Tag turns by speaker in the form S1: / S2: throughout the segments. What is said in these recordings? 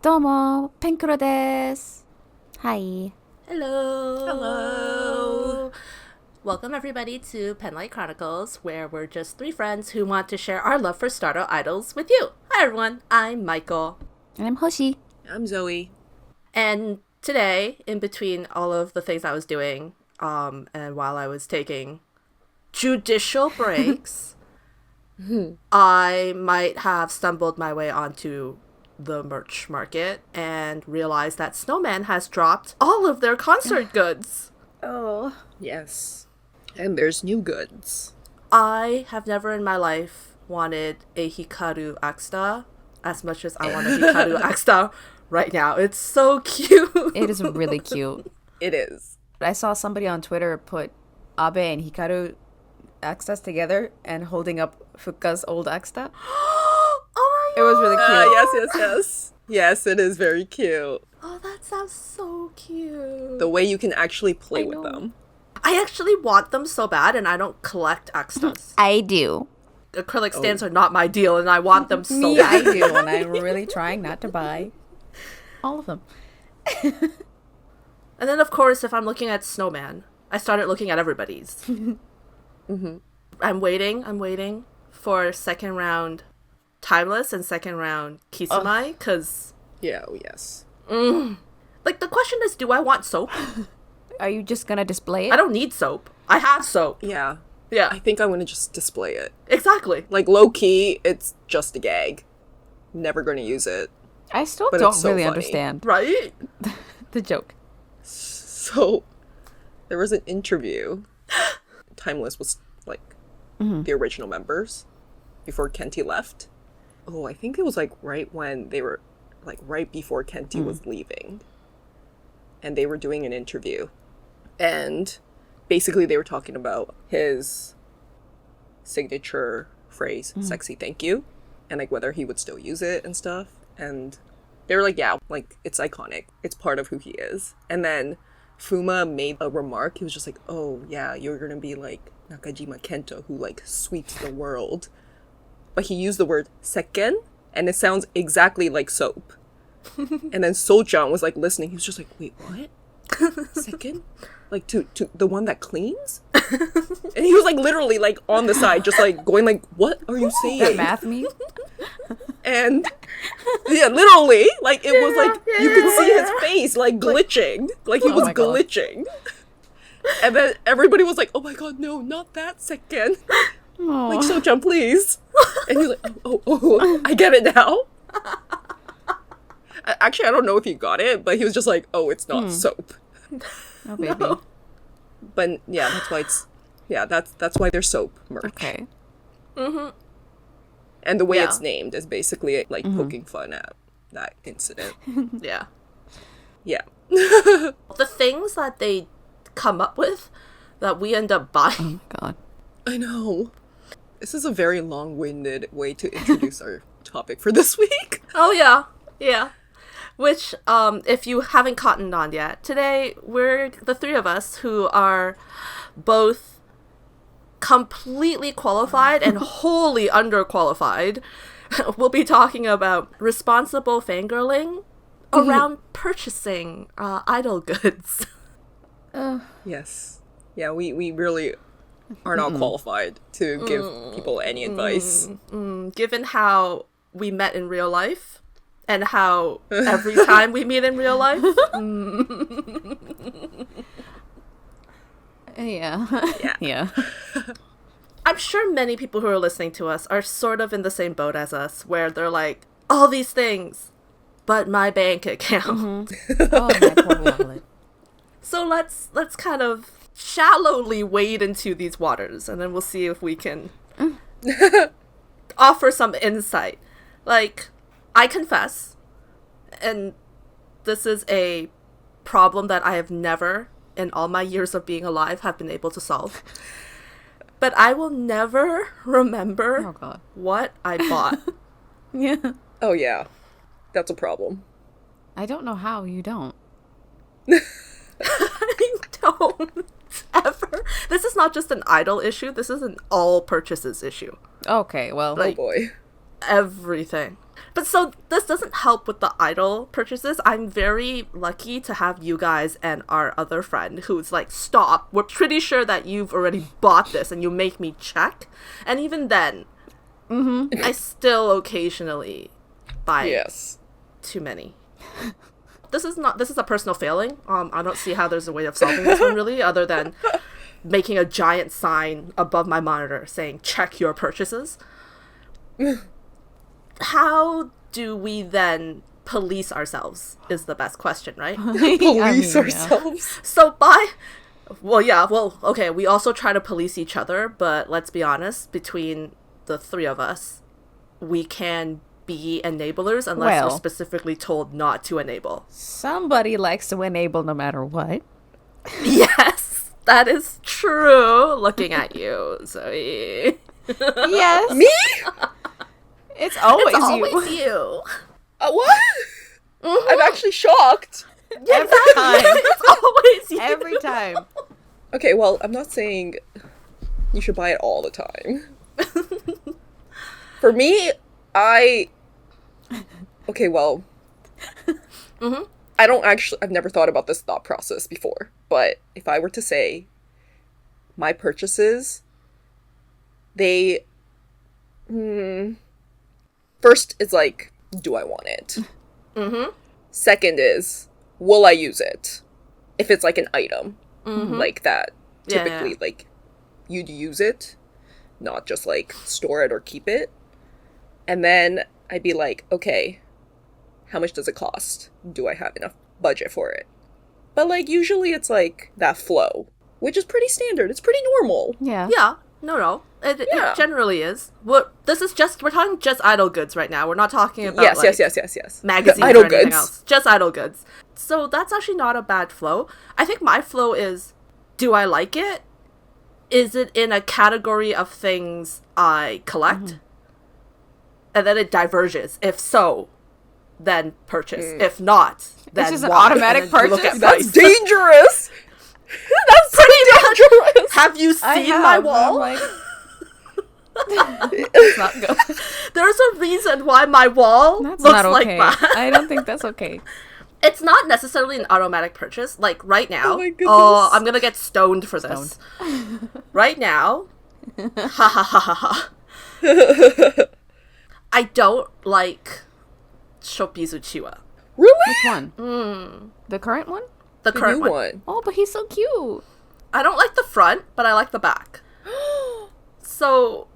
S1: 도모, 팬크로 데스. Hi.
S2: Hello.
S3: Hello.
S2: Welcome everybody to Penlight Chronicles, where we're just three friends who want to share our love for startup idols with you. Hi everyone, I'm Michael.
S1: And I'm Hoshi.
S3: I'm Zoe.
S2: And today, in between all of the things I was doing, and while I was taking judicial breaks, I might have stumbled my way onto the merch market and realized that Snowman has dropped all of their concert goods.
S1: Oh.
S3: Yes. And there's new goods.
S2: I have never in my life wanted a Hikaru Axta as much as I want a Hikaru Axta right now. It's so cute.
S1: It is really cute.
S3: It is.
S1: I saw somebody on Twitter put Abe and Hikaru Axtas together and holding up Fuka's old Axta.
S2: Oh my
S1: It was really cute.
S3: Yes. Yes, it is very cute.
S2: Oh, that sounds so cute.
S3: The way you can actually play
S1: I
S3: with
S1: know.
S3: them.
S2: I actually want them so bad, and I don't collect Axtas.
S1: I do.
S2: Acrylic stands are not my deal, and I want them so
S1: Me,
S2: bad.
S1: I do. And I'm really trying not to buy all of them.
S2: And then, of course, if I'm looking at Snowman, I started looking at everybody's. I'm waiting for second round Timeless and second round Kisumai, because,
S3: Yeah, oh yes.
S2: like, the question is, do I want soap?
S1: Are you just gonna display it?
S2: I don't need soap. I have soap.
S3: Yeah.
S2: Yeah,
S3: I think I'm gonna just display it.
S2: exactly.
S3: Like, low-key, it's just a gag. Never gonna use it.
S1: I still
S3: But
S1: don't
S3: it's so
S1: really
S3: funny.
S1: understand
S2: Right?
S1: the joke.
S3: So, there was an interview. Timeless was, like, the original members before Kenti left. Oh, I think it was, like, right when they were, like, right before Kenti was leaving. And they were doing an interview. And basically they were talking about his signature phrase, sexy thank you, and, like, whether he would still use it and stuff. And they were like, yeah, like, it's iconic. It's part of who he is. And then Fuma made a remark. He was just like, oh, yeah, you're gonna be like Nakajima Kento, who, like, sweeps the world. But he used the word seken, and it sounds exactly like soap. And then Sojang was, like, listening. He was just like, wait, what? Seken? Like, to the one that cleans? And he was, like, literally, like, on the side, just, like, going, like, what are you
S1: That
S3: saying?
S1: math me?
S3: And yeah, literally, like, it was like you could see his face like glitching, like he
S1: Oh
S3: was
S1: my God.
S3: glitching. And then everybody was like, "Oh my God, no, not that second!" Like, Sojang, please. And he's like, "Oh, I get it now." Actually, I don't know if he got it, but he was just like, "Oh, it's not soap."
S1: Oh, baby.
S2: No.
S3: But yeah, that's why that's why they're soap merch.
S1: Okay.
S3: And the way
S2: Yeah.
S3: it's named is basically like poking fun at that incident.
S2: Yeah.
S3: Yeah.
S2: The things that they come up with that we end up buying.
S1: Oh, my God.
S3: I know. This is a very long-winded way to introduce our topic for this week.
S2: Oh, yeah. Yeah. Which, if you haven't cottoned on yet, today we're the three of us who are both completely qualified and wholly underqualified. We'll be talking about responsible fangirling around purchasing idol goods.
S3: Yes. Yeah, we really are not qualified to give people any advice.
S2: Given how we met in real life and how every time we meet in real life.
S1: Yeah. Yeah.
S2: I'm sure many people who are listening to us are sort of in the same boat as us, where they're like, all these things, but my bank account.
S1: Oh, my poor wallet.
S2: So let's kind of shallowly wade into these waters, and then we'll see if we can offer some insight. Like, I confess, and this is a problem that I have never, in all my years of being alive, have been able to solve. But I will never remember
S1: Oh, God.
S2: what I bought.
S1: Yeah.
S3: Oh yeah. That's a problem.
S1: I don't know how you don't.
S2: I don't ever. This is not just an idol issue. This is an all purchases issue.
S1: Okay, well.
S3: Oh boy.
S2: Everything. But so this doesn't help with the idol purchases. I'm very lucky to have you guys and our other friend who's like, stop. We're pretty sure that you've already bought this and you make me check. And even then, I still occasionally buy
S3: Yes.
S2: too many. This is a personal failing. I don't see how there's a way of solving this one really, other than making a giant sign above my monitor saying, check your purchases. How do we then police ourselves is the best question, right?
S3: Police ourselves.
S2: So okay, we also try to police each other, but let's be honest, between the three of us, we can be enablers unless we're
S1: Well.
S2: specifically told not to enable.
S1: Somebody likes to enable no matter what.
S2: Yes, that is true. Looking at you, Zoe.
S1: Yes.
S3: Me?
S1: It's always,
S2: It's always
S1: you.
S2: you.
S3: What? I'm actually shocked.
S1: Every time.
S2: It's always you.
S1: Every time.
S3: Okay, well, I'm not saying you should buy it all the time. For me, okay, well, I've never thought about this thought process before, but if I were to say my purchases, they, first is like, do I want it? Second is, will I use it? If it's like an item, like that, typically,
S2: Yeah.
S3: like, you'd use it, not just like store it or keep it. And then I'd be like, okay, how much does it cost? Do I have enough budget for it? But like usually it's like that flow, which is pretty standard. It's pretty normal.
S1: Yeah.
S2: Yeah. No. It generally is. We're talking just idle goods right now. We're not talking about
S3: Yes.
S2: magazines
S3: Idle
S2: or anything
S3: goods.
S2: else. Just idle goods. So that's actually not a bad flow. I think my flow is, do I like it? Is it in a category of things I collect? And then it diverges. If so, then purchase. If not, then
S1: just an
S2: why?
S1: automatic
S2: And then you look
S1: purchase?
S2: at
S3: That's
S2: price.
S3: dangerous. That's pretty dangerous.
S2: Have you seen my wall?
S1: I'm like, it's not good.
S2: There's a reason why my wall
S1: That's
S2: looks
S1: not
S2: like
S1: okay.
S2: that.
S1: I don't think that's okay.
S2: It's not necessarily an automatic purchase. Like right now,
S3: Oh my goodness.
S2: I'm gonna get stoned for this. Right now, ha ha ha ha ha. I don't like Shopizuchiwa.
S3: Really?
S1: Which one? The current one?
S2: The
S3: The
S2: current
S3: new
S2: one.
S3: one.
S1: Oh, but he's so cute.
S2: I don't like the front, but I like the back. So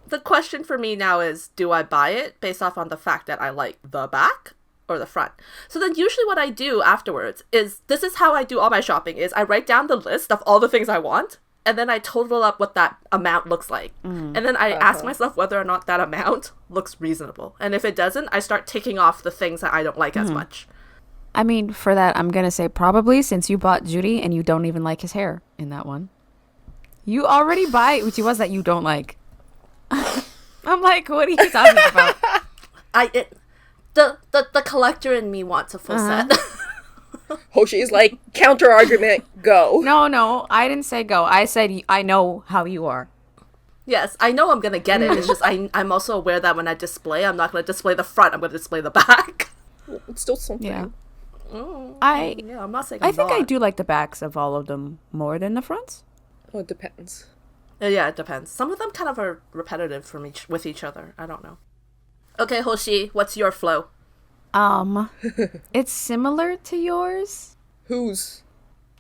S2: the question for me now is, do I buy it based off on the fact that I like the back or the front? So then usually what I do afterwards is, this is how I do all my shopping, is I write down the list of all the things I want, and then I total up what that amount looks like. And then I ask myself whether or not that amount looks reasonable. And if it doesn't, I start ticking off the things that I don't like as much.
S1: I mean, for that, I'm going to say probably, since you bought Judy and you don't even like his hair in that one. You already buy Uchiwas that you don't like. I'm like, what are you talking about?
S2: The collector in me wants a full set.
S3: Hoshi's like, counter argument, go.
S1: No, I didn't say go. I said I know how you are.
S2: Yes, I know I'm gonna get it. It's just I'm also aware that when I display, I'm not gonna display the front. I'm gonna display the back.
S3: It's still something.
S1: Yeah.
S2: Oh,
S1: I
S2: yeah, I'm not saying.
S1: I think I do like the backs of all of them more than the fronts.
S3: Oh, it depends.
S2: Yeah, it depends. Some of them kind of are repetitive from with each other. I don't know. Okay, Hoshi, what's your flow?
S1: It's similar to yours,
S3: Who's?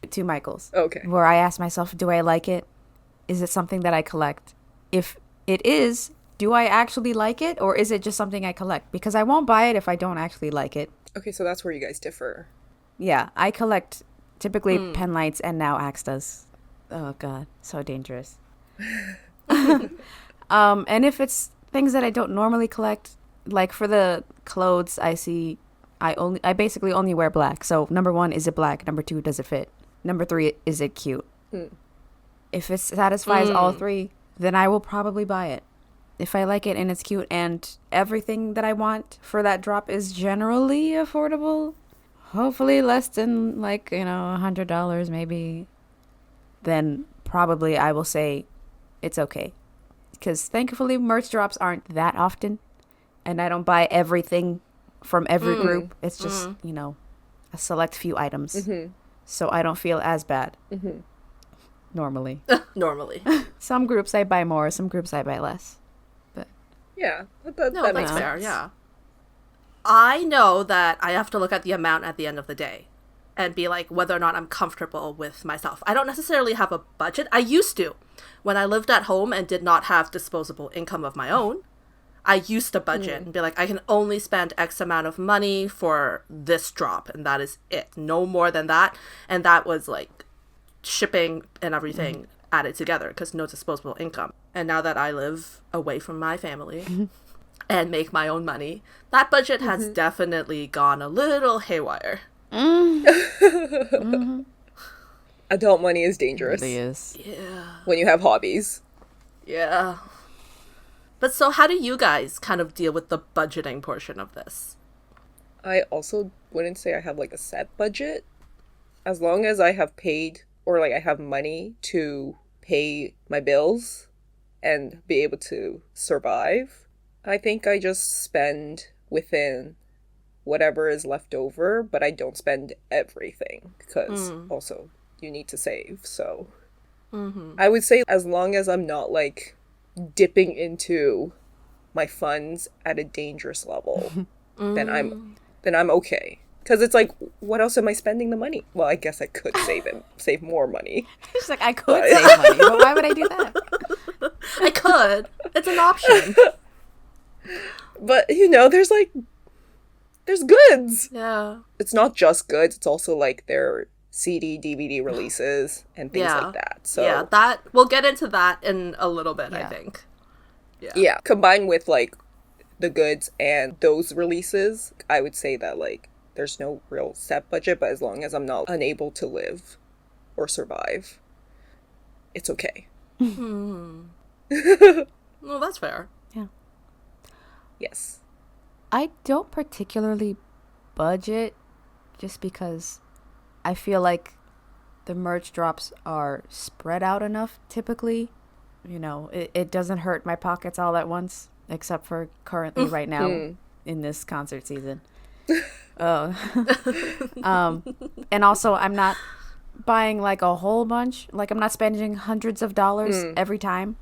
S1: to Michael's.
S3: Okay.
S1: Where I ask myself, do I like it? Is it something that I collect? If it is, do I actually like it, or is it just something I collect? Because I won't buy it if I don't actually like it.
S3: Okay, so that's where you guys differ.
S1: Yeah, I collect typically pen lights and now Axe does. Oh god, so dangerous. And if it's things that I don't normally collect, like for the clothes, I basically only wear black. So number 1, is it black? Number 2, does it fit? Number 3, is it cute? If it satisfies all 3, then I will probably buy it. If I like it and it's cute and everything that I want for that drop is generally affordable, hopefully less than like, $100 maybe, then probably I will say it's okay. Because thankfully merch drops aren't that often. And I don't buy everything from every group. It's just, a select few items. So I don't feel as bad. Normally.
S2: Normally.
S1: Some groups I buy more, some groups I buy less. But
S3: Yeah,
S2: No,
S3: that
S2: that's
S3: makes
S2: fair,
S3: sense.
S2: yeah. I know that I have to look at the amount at the end of the day and be like whether or not I'm comfortable with myself. I don't necessarily have a budget. I used to. When I lived at home and did not have disposable income of my own, I used to budget and be like, I can only spend X amount of money for this drop, and that is it. No more than that. And that was like shipping and everything added together because no disposable income. And now that I live away from my family and make my own money, that budget has definitely gone a little haywire.
S3: Adult money is dangerous
S1: it really is.
S2: Yeah.
S3: when you have hobbies.
S2: Yeah. But so how do you guys kind of deal with the budgeting portion of this?
S3: I also wouldn't say I have like a set budget. As long as I have paid or like I have money to pay my bills and be able to survive, I think I just spend within whatever is left over, but I don't spend everything because also you need to save. So I would say as long as I'm not like dipping into my funds at a dangerous level, then I'm okay. Because it's like, what else am I spending the money? Well, I guess I could save more money.
S1: She's like, I could save money, but why would I do that?
S2: I could. It's an option.
S3: But there's goods.
S2: Yeah.
S3: It's not just goods. It's also like their CD, DVD releases and things like that. So
S2: yeah, that we'll get into that in a little bit, I
S1: Yeah.
S2: think.
S3: yeah, combined with like the goods and those releases, I would say that like there's no real set budget, but as long as I'm not unable to live or survive, it's okay.
S2: Well, that's fair.
S1: Yeah.
S3: Yes.
S1: I don't particularly budget just because I feel like the merch drops are spread out enough typically. It doesn't hurt my pockets all at once, except for currently right now in this concert season. And also I'm not buying like a whole bunch. Like I'm not spending hundreds of dollars every time.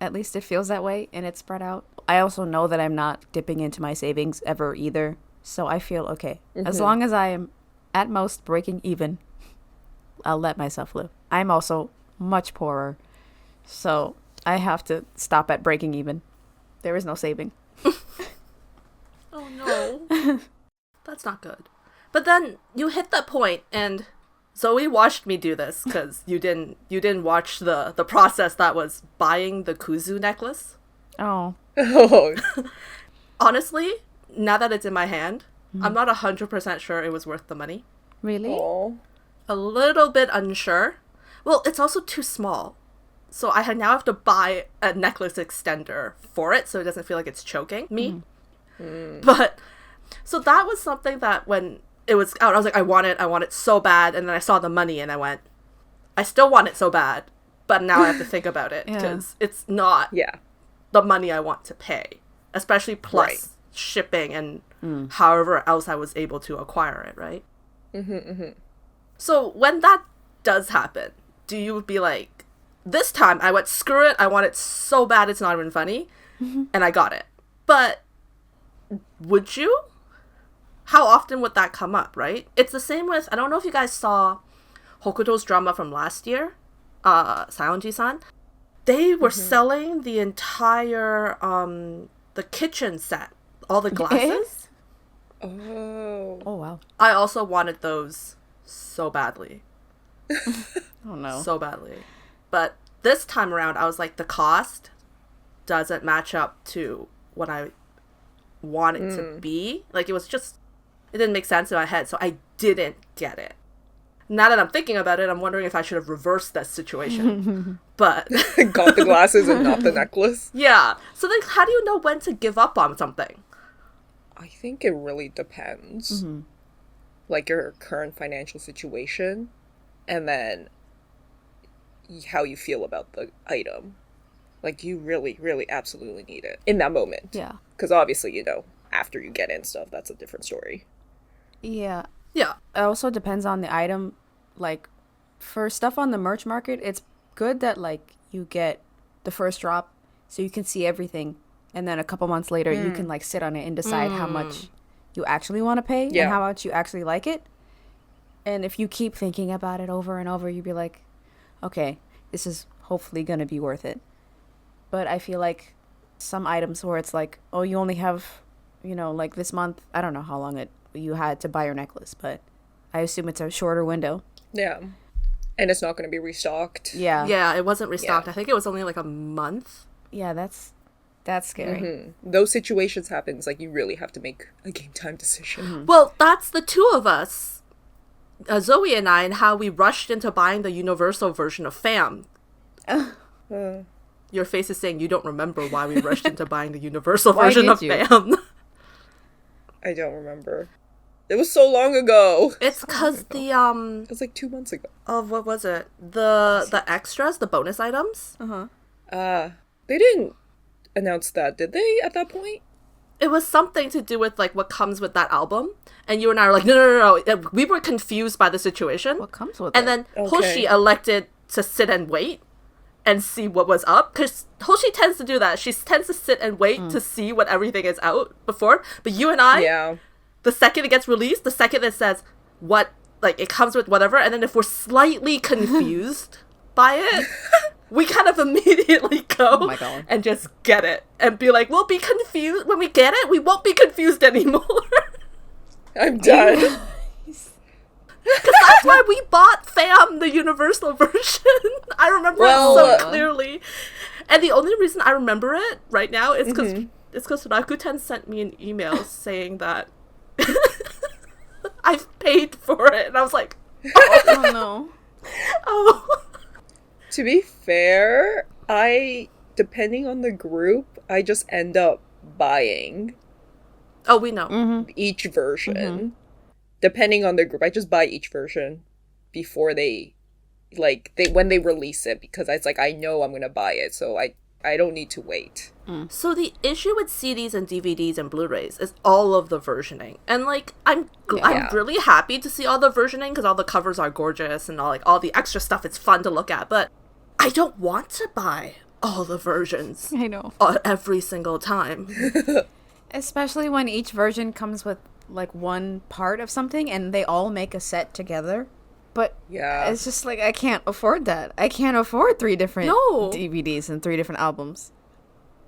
S1: At least it feels that way and it's spread out. I also know that I'm not dipping into my savings ever either. So I feel okay. As long as I am at most breaking even, I'll let myself live. I'm also much poorer. So I have to stop at breaking even. There is no saving.
S2: Oh no. That's not good. But then you hit that point and Zoe watched me do this because you didn't watch the process that was buying the kuzu necklace.
S1: Oh.
S3: Oh,
S2: Honestly, now that it's in my hand, I'm not 100% sure it was worth the money.
S1: Really?
S3: oh.
S2: A little bit unsure. Well, it's also too small. So I now have to buy a necklace extender for it so it doesn't feel like it's choking me. But, so that was something that when it was out, I was like, I want it so bad. And then I saw the money and I went, I still want it so bad. But now I have to think about it
S1: Yeah.
S2: because it's not
S3: Yeah.
S2: the money I want to pay. Especially plus
S3: Right.
S2: shipping and however else I was able to acquire it, right? So when that does happen, do you be like, this time I went, screw it, I want it so bad it's not even funny, and I got it. But would you? How often would that come up, right? It's the same with, I don't know if you guys saw Hokuto's drama from last year, Saionji-san. They were selling the entire, the kitchen set, all the glasses.
S3: Oh.
S1: Oh, wow.
S2: I also wanted those so badly.
S1: Oh, no.
S2: So badly. But this time around, I was like, the cost doesn't match up to what I want it to be. Like, it didn't make sense in my head, so I didn't get it. Now that I'm thinking about it, I'm wondering if I should have reversed this situation. But,
S3: Got the glasses and not the necklace.
S2: yeah. So then how do you know when to give up on something?
S3: I think it really depends. Like your current financial situation and then how you feel about the item. Like, you really, really absolutely need it in that moment.
S1: Yeah.
S3: Because obviously, after you get in stuff, that's a different story.
S1: Yeah.
S2: Yeah.
S1: It also depends on the item. Like, for stuff on the merch market, it's good that, like, you get the first drop so you can see everything. And then a couple months later, you can, like, sit on it and decide how much you actually want to pay and how much you actually like it. And if you keep thinking about it over and over, you'd be like, okay, this is hopefully going to be worth it. But I feel like some items where it's like, oh, you only have, like this month, I don't know how long you had to buy your necklace, but I assume it's a shorter window.
S3: Yeah. And it's not going to be restocked.
S1: Yeah.
S2: Yeah, it wasn't restocked.
S3: Yeah.
S2: I think it was only like a month.
S1: Yeah, that's scary.
S3: Mm-hmm. Those situations happens, like, you really have to make a game time decision.
S1: Mm-hmm.
S2: Well, that's the two of us, Zoe and I, and how we rushed into buying the universal version of FAM. Your face is saying you don't remember why we rushed into buying the universal
S1: Why
S2: version
S1: did
S2: of
S1: you?
S2: FAM.
S3: I don't remember. It was so long ago.
S2: It's because
S3: It was like 2 months ago.
S2: what was it? The extras, the bonus items.
S3: They didn't announce that, did they, at that point?
S2: It was something to do with like what comes with that album, and you and I were like, no. We were confused by the situation.
S1: What comes with
S2: And
S1: it?
S2: then
S3: Okay.
S2: Hoshi elected to sit and wait and see what was up, because Hoshi tends to do that. She tends to sit and wait to see what everything is out before. But you and I,
S3: Yeah.
S2: the second it gets released, the second it says what, like it comes with whatever, and then if we're slightly confused by it, we kind of immediately go
S1: Oh my God.
S2: and just get it and be like, we'll be confused when we get it. We won't be confused anymore.
S3: I'm done.
S2: That's why we bought FAM, the universal version. I remember it so clearly. And the only reason I remember it right now is because Rakuten sent me an email saying that I've paid for it. And I was like,
S1: Oh, no.
S2: oh.
S3: To be fair, depending on the group, I just end up buying
S2: Oh, we know.
S3: each version. Depending on the group, I just buy each version before when they release it, because it's like, I know I'm gonna buy it, so I don't need to wait.
S2: So the issue with CDs and DVDs and Blu-rays is all of the versioning. And like, I'm really happy to see all the versioning because all the covers are gorgeous and all the extra stuff is fun to look at, but I don't want to buy all the versions
S1: I know.
S2: every single time.
S1: Especially when each version comes with like one part of something and they all make a set together. But
S3: Yeah.
S1: it's just like, I can't afford that. I can't afford 3 different
S2: No.
S1: DVDs and 3 different albums.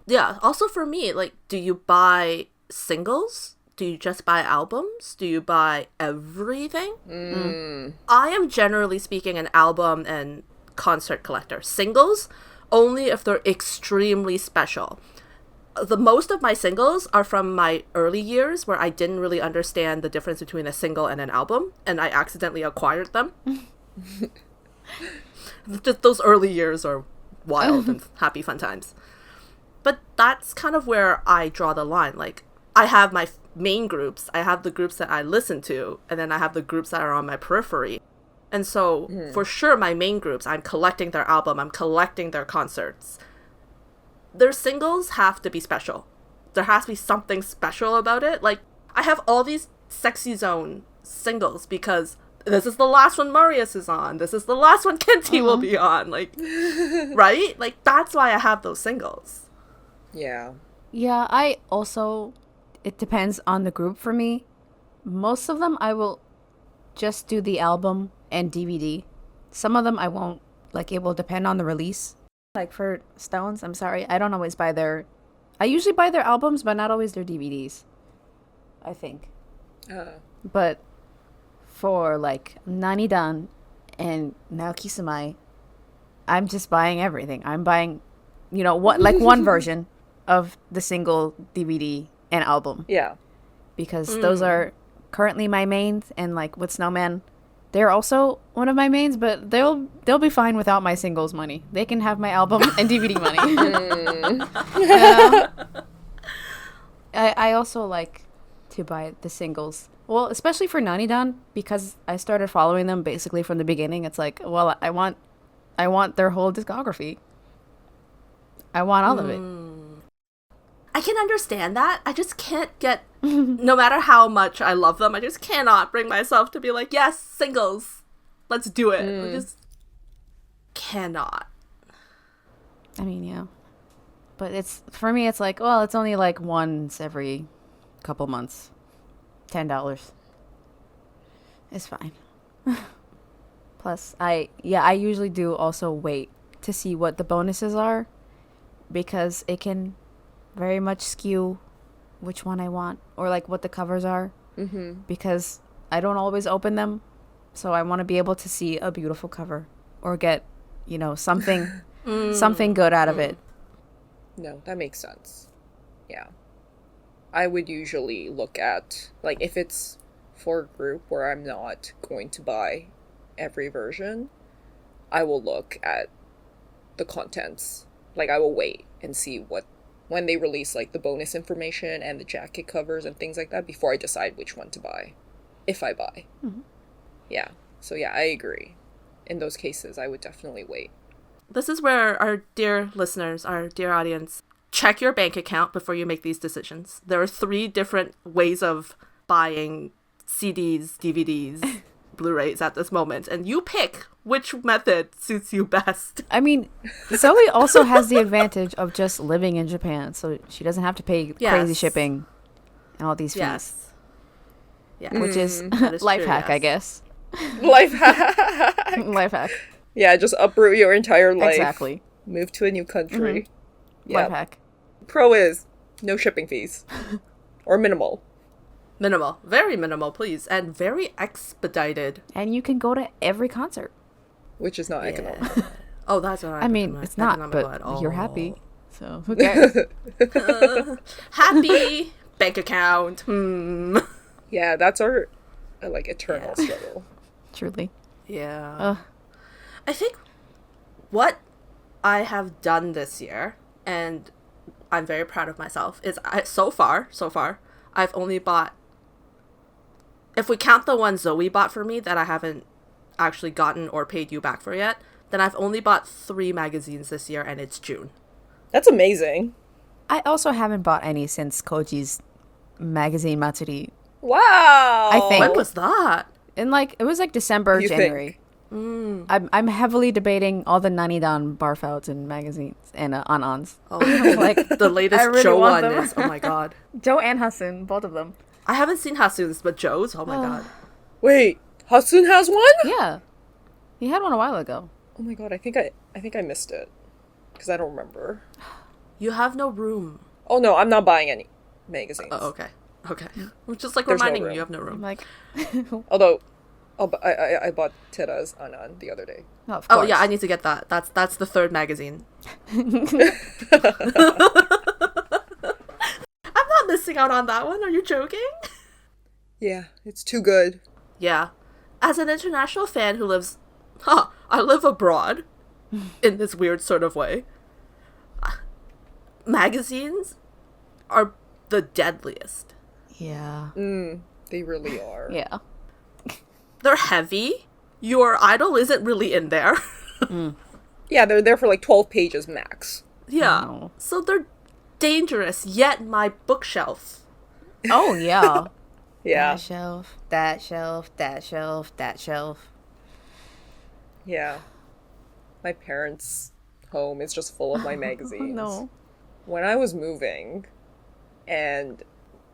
S2: Yeah, also for me, like, do you buy singles? Do you just buy albums? Do you buy everything? I am generally speaking an album and concert collector. Singles, only if they're extremely special. The most of my singles are from my early years where I didn't really understand the difference between a single and an album, and I accidentally acquired them. Just those early years are wild and happy fun times. But that's kind of where I draw the line. Like, I have my main groups, I have the groups that I listen to, and then I have the groups that are on my periphery. And so, for sure, my main groups, I'm collecting their album, I'm collecting their concerts. Their singles have to be special. There has to be something special about it. Like, I have all these Sexy Zone singles because this is the last one Marius is on. This is the last one Kenti will be on. Like, right? Like, that's why I have those singles.
S3: Yeah.
S1: Yeah, it depends on the group for me. Most of them I will just do the album and DVD. Some of them I won't. Like, it will depend on the release. Like for Stones, I'm sorry, I don't always buy I usually buy their albums, but not always their DVDs. I think. But for like Nanidan and Naoki Sumai, I'm just buying everything. I'm buying, one version of the single DVD and album.
S3: Yeah.
S1: Because those are currently my mains, and like with Snowman, they're also one of my mains, but they'll be fine without my singles money. They can have my album and DVD money. I also like to buy the singles. Well, especially for Nanidan, because I started following them basically from the beginning. It's like, well, I want their whole discography. I want all of it.
S2: I can understand that. I just can't get, no matter how much I love them, I just cannot bring myself to be like, yes, singles. Let's do it. I just cannot.
S1: I mean, yeah. But for me, it's like, well, it's only like once every couple months. $10. It's fine. Plus, I usually do also wait to see what the bonuses are, because it can very much skew which one I want, or like what the covers are, because I don't always open them, so I want to be able to see a beautiful cover or get, something something good out of it.
S3: No, that makes sense. Yeah. I would usually look at, like, if it's for a group where I'm not going to buy every version, I will look at the contents. Like, I will wait and see when they release, like, the bonus information and the jacket covers and things like that before I decide which one to buy. If I buy. Yeah. So, yeah, I agree. In those cases, I would definitely wait.
S2: This is where our dear listeners, our dear audience, check your bank account before you make these decisions. There are 3 different ways of buying CDs, DVDs, Blu-rays at this moment, and you pick which method suits you best.
S1: I mean, Zoe also has the advantage of just living in Japan, so she doesn't have to pay crazy shipping and all these fees.
S2: Yeah.
S1: Which is life
S2: true,
S1: hack,
S2: yes.
S1: I guess.
S3: Life hack!
S1: Life hack.
S3: Yeah, just uproot your entire life.
S1: Exactly.
S3: Move to a new country. Yeah.
S1: Life hack.
S3: Pro is no shipping fees. Or minimal.
S2: Minimal. Very minimal, please. And very expedited.
S1: And you can go to every concert.
S3: Which is not economical.
S2: Oh, that's not
S1: I mean, it's not,
S2: economical
S1: but
S2: at all.
S1: you're happy. So, who cares?
S2: Happy bank account.
S3: Yeah, that's our, eternal struggle.
S1: Truly.
S2: Yeah. I think what I have done this year, and I'm very proud of myself, is so far, I've only bought, if we count the one Zoe bought for me that I haven't actually gotten or paid you back for yet, then I've only bought 3 magazines this year, and it's June.
S3: That's amazing.
S1: I also haven't bought any since Koji's magazine Matsuri.
S3: Wow!
S1: I think.
S2: When was that?
S1: In it was December,
S3: You
S1: January.
S3: think?
S1: I'm heavily debating all the Nanidan barfouts and magazines and anons.
S2: Oh, the latest
S1: I really
S2: Joe
S1: want
S2: one
S1: them.
S2: is, oh my god.
S1: Joe and Hasun, both of them.
S2: I haven't seen Hasun's, but Joe's, oh my god.
S3: Wait, Hasun has one?
S1: Yeah, he had one a while ago.
S3: Oh my god, I think I missed it. Because I don't remember.
S2: You have no room.
S3: Oh no, I'm not buying any magazines.
S2: Oh, okay. Just
S3: There's no
S2: reminding
S3: room.
S2: you have no
S1: I'm
S2: room.
S1: like,
S3: Although, I bought Tera's Anan the other day.
S1: of
S2: Oh
S1: course.
S2: yeah, I need to get that. That's the 3rd magazine. I'm not missing out on that one. Are you joking?
S3: Yeah, it's too good.
S2: Yeah. As an international fan who lives, I live abroad in this weird sort of way. Magazines are the deadliest.
S1: Yeah.
S3: They really are.
S1: Yeah.
S2: They're heavy. Your idol isn't really in there.
S3: Yeah, they're there for 12 pages max.
S2: Yeah.
S1: Oh.
S2: So they're dangerous, yet my bookshelf.
S1: Oh, yeah.
S3: Yeah.
S1: That shelf, that shelf, that shelf, that shelf.
S3: Yeah. My parents' home is just full of my magazines.
S1: No.
S3: When I was moving and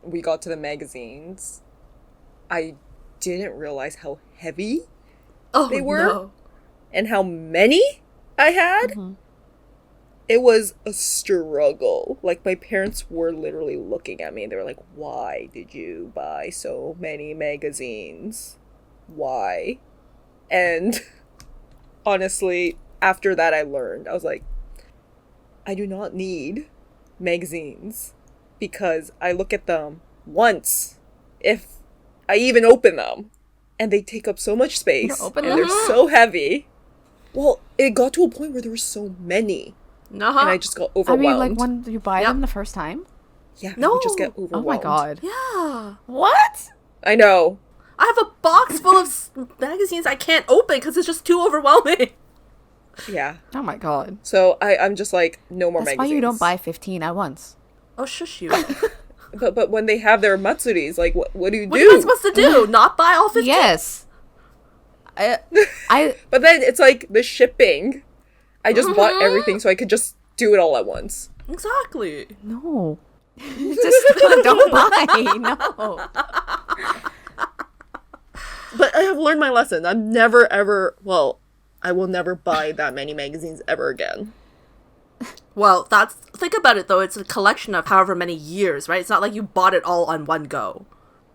S3: we got to the magazines, I didn't realize how heavy
S2: Oh,
S3: they were
S2: no.
S3: and how many I had. It was a struggle. My parents were literally looking at me and they were like, why did you buy so many magazines? Why? And honestly, after that I learned, I was like, I do not need magazines because I look at them once, if I even open them, and they take up so much space
S1: You open
S3: and
S1: them?
S3: they're so heavy. Well, it got to a point where there were so many and I just got
S1: I
S3: overwhelmed.
S1: mean, when you buy them the first time?
S3: Yeah,
S2: No.
S3: I would just get
S1: Oh
S3: overwhelmed.
S1: my god.
S2: Yeah.
S1: What?
S3: I know.
S2: I have a box full of magazines I can't open because it's just too overwhelming.
S3: Yeah.
S1: Oh my god.
S3: So I'm just like, no more
S1: That's
S3: magazines.
S1: why you don't buy 15 at once.
S2: Oh, shush you.
S3: But when they have their matsuris, like, what do you do?
S2: What are you supposed to do? Not buy all 15?
S1: Yes. I
S3: But then it's like the shipping. I just bought everything so I could just do it all at once.
S2: Exactly.
S1: no. Just don't buy. No.
S3: But I have learned my lesson. I'm never ever, well, I will never buy that many magazines ever again.
S2: Well, think about it though. It's a collection of however many years, right? It's not like you bought it all on one go.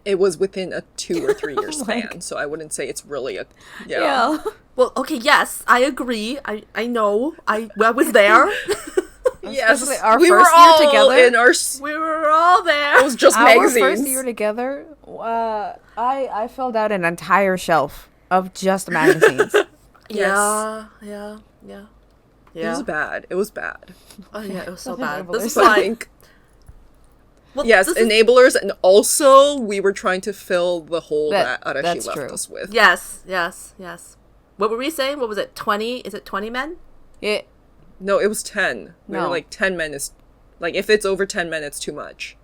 S3: It was within a 2 or 3 year span, so I wouldn't say it's really a
S1: Yeah.
S2: Well, okay, yes, I agree. I know. I was there.
S3: Yes,
S1: Especially our
S3: we
S1: first
S3: were
S1: year
S3: all
S1: together.
S3: in our.
S2: We were all there.
S3: It was just
S1: Our
S3: magazines.
S1: first year together, I filled out an entire shelf of just magazines.
S2: Yeah.
S3: It was bad. It was bad.
S2: Oh yeah, it was so bad.
S1: Enablers.
S2: This is
S3: But I
S2: like,
S3: think
S2: well,
S3: yes,
S2: this is-
S3: enablers, and also we were trying to fill the hole that Arashi
S1: that's
S3: left
S1: true.
S3: us with.
S2: yes. What were we saying? What was it? 20? Is it 20 men?
S1: It
S3: No, it was 10. We were
S1: No.
S3: like 10 men is like if it's over 10 men, it's too much.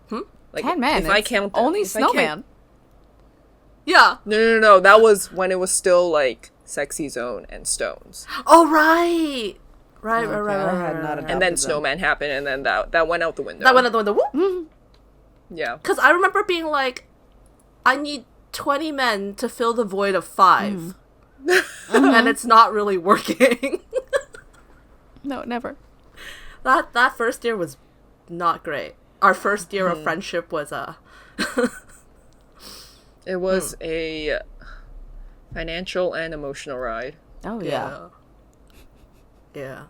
S3: Like
S1: 10 men.
S3: If I
S1: it's
S3: count them,
S1: only
S3: if I count-
S1: Snowman.
S2: Yeah.
S3: No. That was when it was still like Sexy Zone and Stones,
S2: Oh right. Right.
S1: Okay, I had not
S3: and then
S1: adopted them.
S3: Snowman happened, and then that went out the window.
S2: That went out the window. Whoop.
S3: Yeah.
S2: Because I remember being like, I need 20 men to fill the void of 5. And it's not really working.
S1: No, never.
S2: That first year was not great. Our first year of friendship was
S3: It was a financial and emotional ride.
S1: Oh yeah.
S2: Yeah.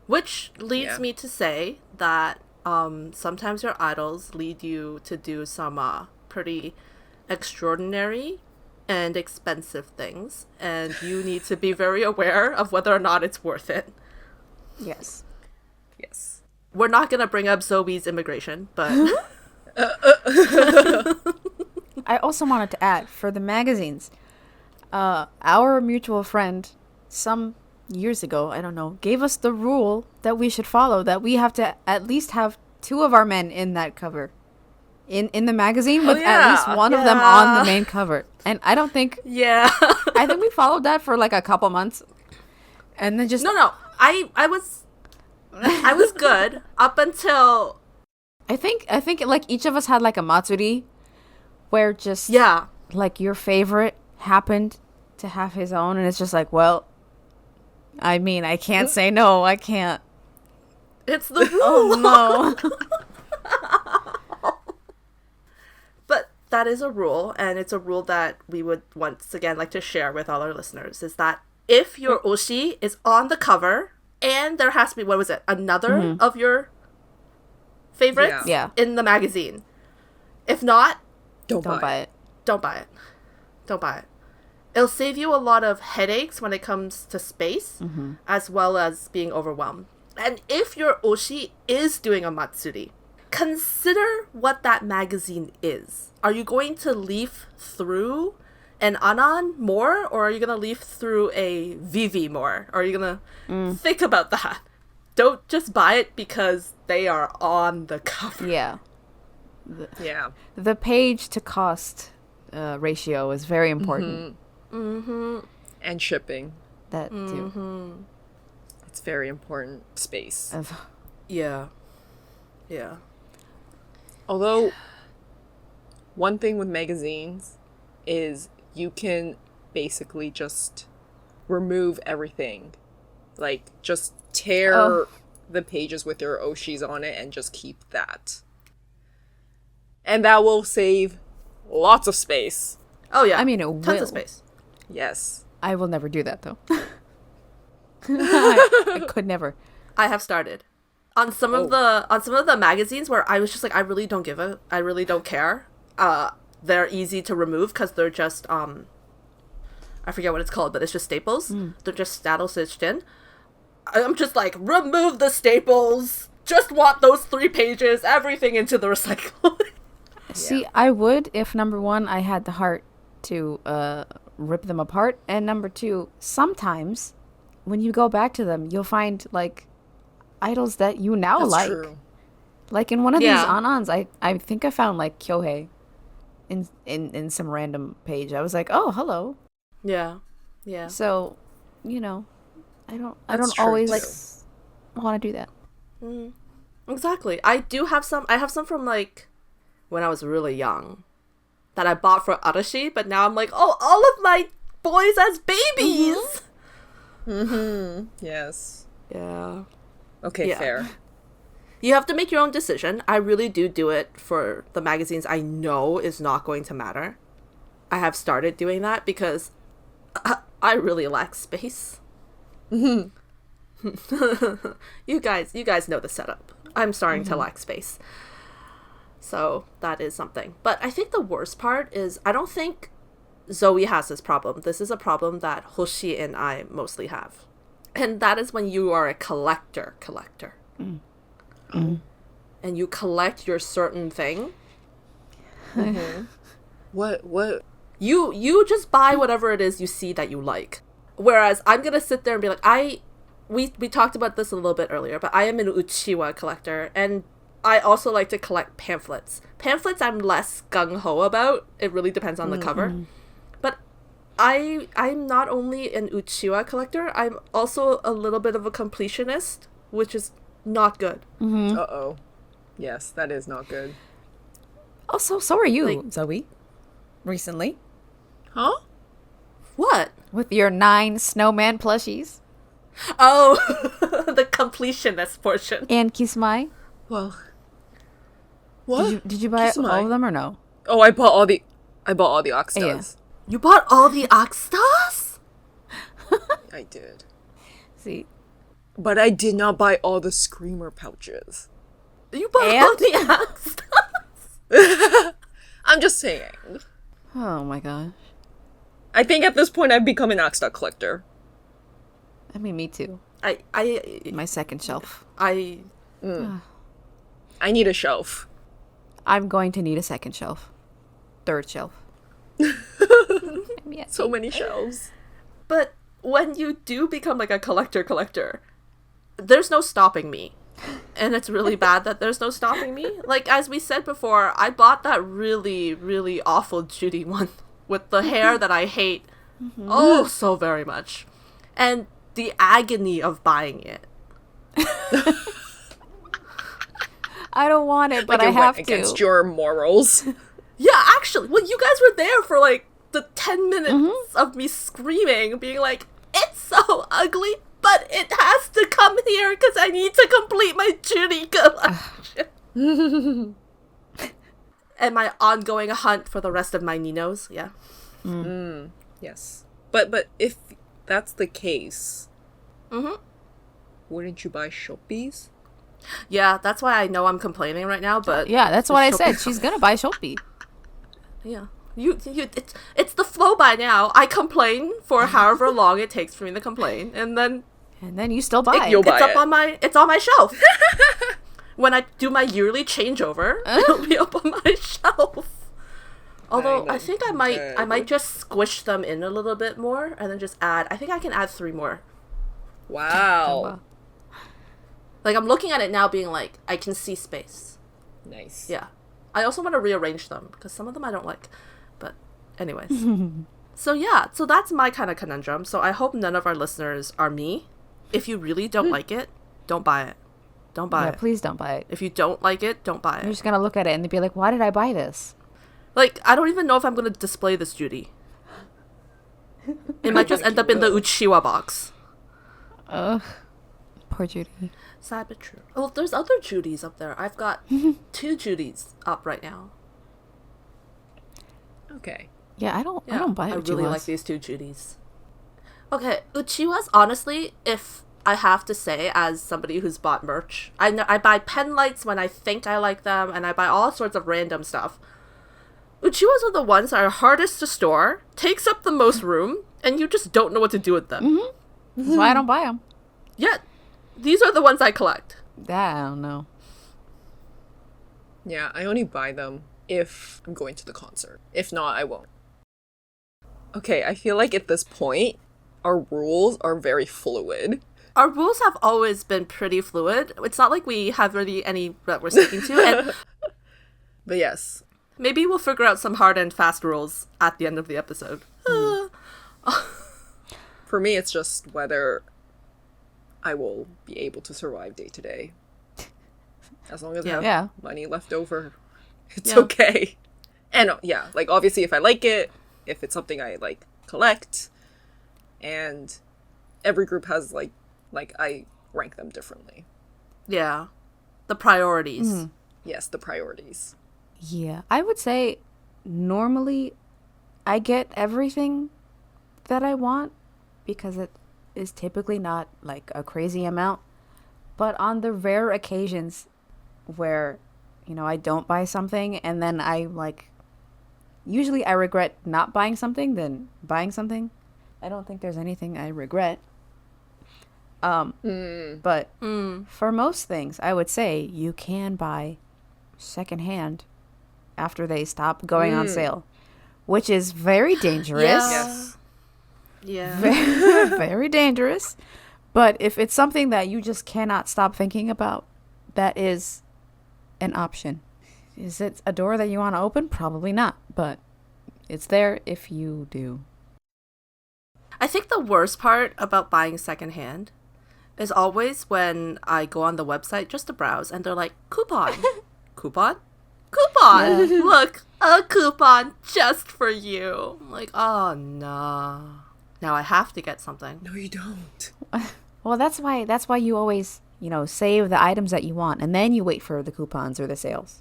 S2: Which leads
S3: Yeah.
S2: me to say that sometimes your idols lead you to do some pretty extraordinary and expensive things, and you need to be very aware of whether or not it's worth it.
S1: Yes.
S3: Yes.
S2: We're not going to bring up Zoe's immigration, but
S1: I also wanted to add for the magazines. Our mutual friend, some years ago, I don't know, gave us the rule that we should follow, that we have to at least have 2 of our men in that cover. In the magazine with at least one of them on the main cover. And I don't think
S2: yeah.
S1: I think we followed that for like a couple months. And then just
S2: No. I was good up until
S1: I think like each of us had like a matsuri where just
S2: yeah.
S1: like your favorite happened to have his own, and it's just like, well, I mean, I can't say no. I can't.
S2: It's the rule.
S1: Oh no.
S2: But that is a rule, and it's a rule that we would once again like to share with all our listeners, is that if your oshi is on the cover and there has to be, what was it, another of your favorites
S1: Yeah.
S2: in the magazine. If not,
S3: Don't
S1: Don't buy it.
S2: don't buy it. Don't buy it. It'll save you a lot of headaches when it comes to space, as well as being overwhelmed. And if your oshi is doing a matsuri, consider what that magazine is. Are you going to leaf through an Anan more, or are you going to leaf through a Vivi more? Or are you going to think about that? Don't just buy it because they are on the cover.
S1: Yeah.
S3: Yeah.
S1: The page to cost ratio is very important.
S3: And shipping.
S1: That too.
S3: It's very important. Space.
S2: Yeah. Yeah.
S3: Although, one thing with magazines is you can basically just remove everything. Like, just tear the pages with your oshis on it and just keep that. And that will save lots of space.
S2: Oh, yeah.
S1: I mean, it
S2: Tons
S1: will.
S2: of space.
S3: Yes.
S1: I will never do that though. I could never.
S2: I have started on some of the magazines where I was just like, I really don't care. They're easy to remove because they're just I forget what it's called, but it's just staples. They're just staple stitched in. I'm just like, remove the staples. Just want those 3 pages. Everything into the recycle.
S1: See, I would if number 1, I had the heart to rip them apart, and number 2, sometimes when you go back to them, you'll find like idols that you now
S3: That's
S1: like.
S3: true.
S1: Like in one of these
S2: Yeah.
S1: anons, I think I found like Kyohei in some random page. I was like, oh, hello.
S2: Yeah. Yeah.
S1: So, you know, I
S3: That's
S1: don't
S3: true,
S1: always want to do that.
S2: Exactly. I have some from like when I was really young that I bought for Arashi, but now I'm like, oh, all of my boys as babies.
S3: Yes.
S2: Yeah.
S3: Okay,
S2: Yeah.
S3: fair.
S2: You have to make your own decision. I really do it for the magazines I know is not going to matter. I have started doing that because I really lack space. You guys know the setup. I'm starting to lack space. So that is something. But I think the worst part is I don't think Zoe has this problem. This is a problem that Hoshi and I mostly have. And that is when you are a collector. And you collect your certain thing.
S3: What?
S2: You just buy whatever it is you see that you like. Whereas I'm gonna sit there and be like, we talked about this a little bit earlier, but I am an uchiwa collector, and I also like to collect pamphlets. Pamphlets I'm less gung-ho about. It really depends on the cover. But I'm not only an uchiwa collector, I'm also a little bit of a completionist, which is not good.
S3: Uh-oh. Yes, that is not good.
S1: Also, so are you,
S2: Like-
S1: Zoe. Recently.
S3: Huh?
S2: What?
S1: With your 9 snowman plushies.
S2: Oh, the completionist portion.
S1: And Kismai.
S3: Well. What?
S1: Did you buy
S3: Kismai?
S1: all of them or no?
S3: Oh, I bought all the Oxtas.
S1: Yeah.
S2: You bought all the Oxstars?
S3: I did.
S1: See?
S3: But I did not buy all the Screamer pouches.
S2: You bought
S1: And?
S2: all the Oxstars?
S3: I'm just saying.
S1: Oh my gosh.
S3: I think at this point I've become an Oxstar collector.
S1: I mean, me too.
S2: I
S1: My second shelf.
S3: I need a shelf.
S1: I'm going to need a second shelf. Third shelf. I mean,
S3: So many shelves.
S2: But when you do become like a collector, there's no stopping me. And it's really bad that there's no stopping me. Like, as we said before, I bought that really, really awful Judy one with the hair that I hate oh so very much. And the agony of buying it.
S1: I don't want it, but
S3: Like
S1: I
S3: it went
S1: have to.
S3: against your morals.
S2: Yeah, actually, well, you guys were there for like the 10 minutes of me screaming, being like, it's so ugly, but it has to come here because I need to complete my Judy collection. And my ongoing hunt for the rest of my Ninos, yeah.
S3: Yes. But if that's the case, wouldn't you buy Shoppies?
S2: Yeah, that's why I know I'm complaining right now, but...
S1: Yeah, that's what I said.
S2: Shopee-
S1: She's gonna buy Shopee.
S2: Yeah. It's the flow by now. I complain for however long it takes for me to complain, and then
S1: And then you still buy
S3: You'll
S1: it.
S3: buy
S2: it's up
S3: it.
S2: on my shelf. When I do my yearly changeover, it'll be up on my shelf. Although I think I might just squish them in a little bit more and then just add. I think I can add 3 more.
S3: Wow.
S1: wow.
S2: Like, I'm looking at it now, being like, I can see space.
S3: Nice.
S2: Yeah. I also want to rearrange them because some of them I don't like. But anyways. So yeah, so that's my kind of conundrum. So I hope none of our listeners are me. If you really don't like it, don't buy it. Don't buy
S1: Yeah,
S2: it.
S1: please don't buy it.
S2: If you don't like it, don't buy
S1: You're
S2: it.
S1: just gonna look at it and be like, why did I buy this?
S2: Like, I don't even know if I'm going to display this Judy. It might just end up in the Uchiwa box.
S1: Ugh. Poor Judy.
S2: Sad but true. Oh, there's other Judys up there. I've got 2 Judys up right now.
S3: Okay.
S1: Yeah, I don't buy
S2: I
S1: Uchiwas.
S2: really like these 2 Judys. Okay, Uchiwas, honestly, if I have to say, as somebody who's bought merch, I buy pen lights when I think I like them, and I buy all sorts of random stuff. Uchiwas are the ones that are hardest to store, takes up the most room, and you just don't know what to do with them.
S1: That's why I don't buy them.
S2: Yet, these are the ones I collect.
S1: I don't know.
S3: Yeah, I only buy them if I'm going to the concert. If not, I won't. Okay, I feel like at this point, our rules are very fluid.
S2: Our rules have always been pretty fluid. It's not like we have really any that we're sticking to. And
S3: But yes.
S2: maybe we'll figure out some hard and fast rules at the end of the episode.
S3: For me, it's just whether I will be able to survive day to day. As long as I have
S1: Yeah.
S3: money left over, it's
S2: Yeah.
S3: okay. And yeah, like obviously if I like it, if it's something I like collect, and every group has like I rank them differently.
S2: Yeah. The priorities.
S3: Yes, the priorities.
S1: Yeah, I would say normally I get everything that I want because it is typically not like a crazy amount. But on the rare occasions where, I don't buy something and then usually I regret not buying something than buying something. I don't think there's anything I regret. But for most things, I would say you can buy secondhand after they stop going on sale, which is very dangerous.
S3: Yes.
S2: Yeah.
S1: Very, very dangerous. But if it's something that you just cannot stop thinking about, that is an option. Is it a door that you want to open? Probably not, but it's there if you do.
S2: I think the worst part about buying secondhand is always when I go on the website just to browse and they're like, coupon. Coupon? Coupon!
S1: Yeah.
S2: Look, a coupon just for you. I'm like, oh no. Now I have to get something.
S3: No, you don't.
S1: Well, that's why you always, save the items that you want and then you wait for the coupons or the sales.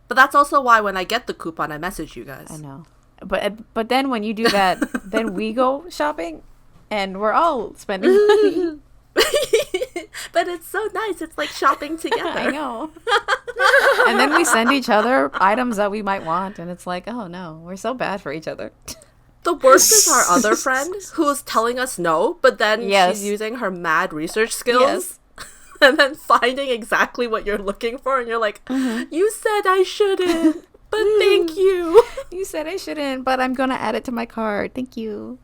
S2: But that's also why when I get the coupon, I message you guys.
S1: I know. But then when you do that, then we go shopping and we're all spending money.
S2: But it's so nice. It's like shopping together.
S1: I know. And then we send each other items that we might want and it's like, oh no, we're so bad for each other.
S2: The worst is our other friend who's telling us no, but then
S1: Yes.
S2: she's using her mad research skills
S1: Yes.
S2: and then finding exactly what you're looking for. And you're like, you said I shouldn't, but thank you.
S1: You said I shouldn't, but I'm gonna add it to my card. Thank you.